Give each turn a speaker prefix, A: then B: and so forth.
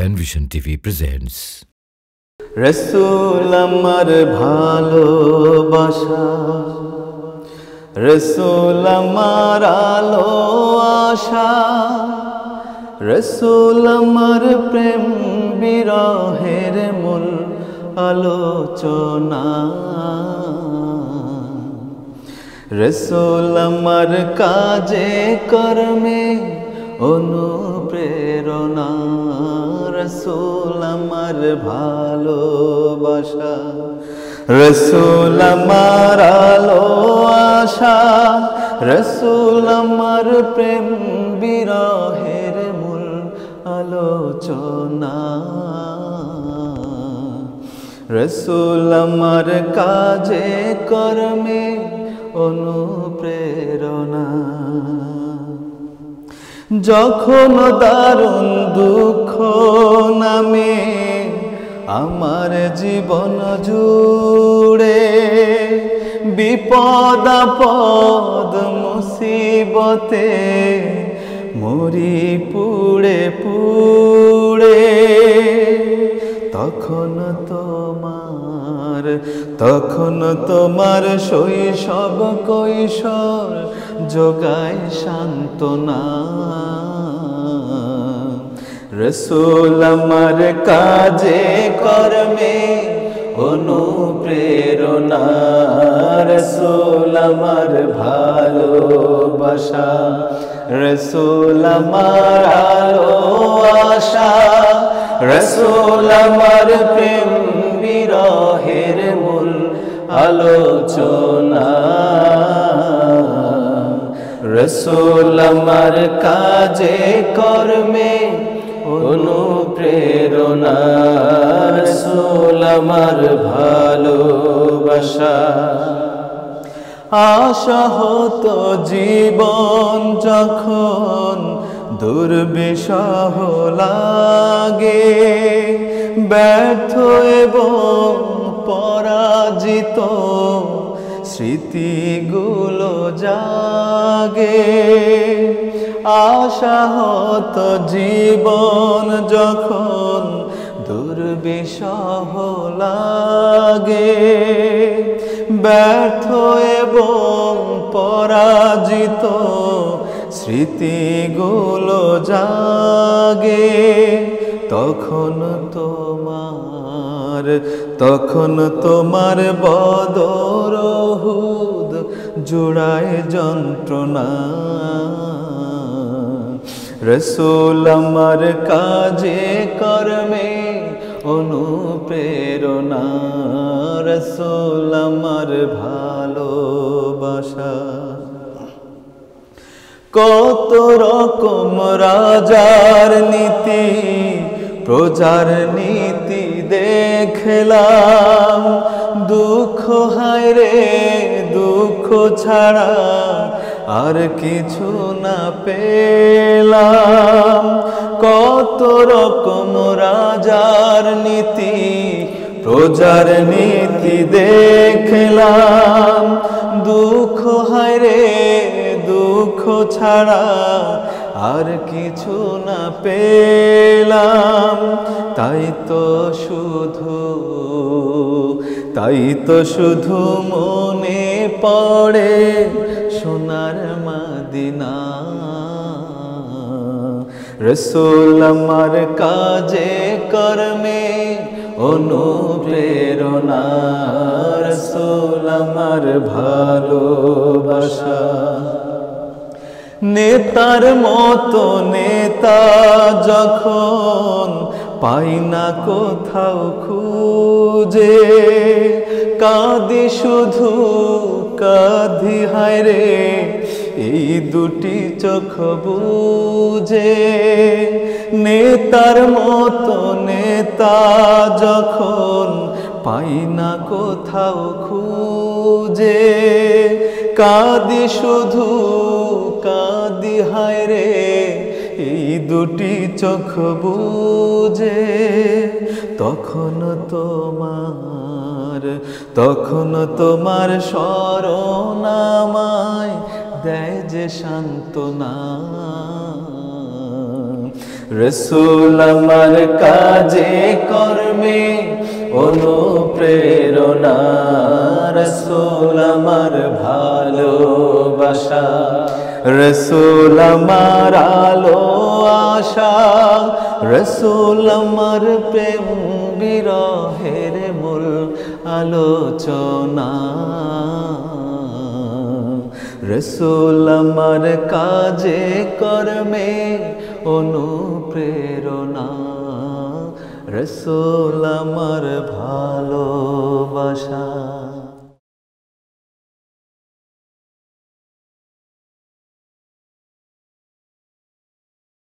A: Penvision TV presents
B: রসূল আমার ভালোবাসা, রসূল আমার আলো আশা, রসূল আমার প্রেম বিরহের মূল আলোচনা, রসূল আমার কাজে কর্মে অনুপ্রেরণা, রসূল আমার ভালোবাসা, রসূল আমার আলো আশা, রসূল আমার প্রেম বিরহের মূল আলোচনা, রসূল আমার কাজে কর্মে অনুপ্রেরণা। যখন দারুণ দুঃখ নামে আমার জীবন জুড়ে, বিপদ আপদ মুসিবতে মরি পুড়ে পুড়ে, তখন তোমার শৈশব কৈশোর যোগায় সান্ত্বনা, রসূল আমার কাজে কর্মে অনুপ্রেরণা, রসূল আমার ভালোবাসা, রসূল আমার আলো আশা, রসূল আমার প্রেম বিরহের মূল আলোচনা, রসূল আমার কাজে কর্মে অনুপ্রেরণা, রসূল আমার ভালোবাসা। আশা হতো জীবন যখন দুর্বিষহ লাগে, ব্যর্থ এবং পরাজিত স্মৃতিগুলো জাগে, আশা হতো জীবন যখন দুর্বিষহ লাগে, ব্যর্থ এবং পরাজিত স্মৃতিগুলো জাগে, তখন তোমার বদর উহুদ জুড়ায় যন্ত্রণা, রসূল আমার কাজে কর্মে অনুপ্রেরণা, রসূল আমার ভালোবাসা। কত রকম রাজার নীতি প্রজার নীতি দেখলাম, দুঃখ হায় রে দুঃখ ছাড়া আর কিছু না পেলাম, কত রকম রাজার নীতি প্রজার নীতি দেখলাম, দুঃখ হায় রে দুঃখ ছাড়া আর কিছু না পেলাম, তাই তো শুধু মনে পড়ে সোনার মদিনা, রসূল আমার কাজে কর্মে অনুপ্রেরণা, রসূল আমার ভালোবাসা। নেতার মতো নেতা যখন পাই না কোথাও খুঁজে, কাঁদি শুধু কাঁদি হায় রে এই দুটি চোখ বুঝে, নেতার মতো নেতা যখন পাই না কোথাও খুঁজে, কাঁদি শুধু কাঁদি হায় রে এই দুটি চোখ বুঝে, তখন তোমার স্মরণ আমায় দেয় যে সান্ত্বনা, রসূল আমার কাজে কর্মে অনুপ্রেরণা, রসূল আমার ভালোবাসা, রসূল আমার আলো আশা, রসূল আমার প্রেম বিরহের মূল আলোচনা। রসূল আমার কাজে কর্মে অনুপ্রেরণা, রসূল আমার ভালোবাসা।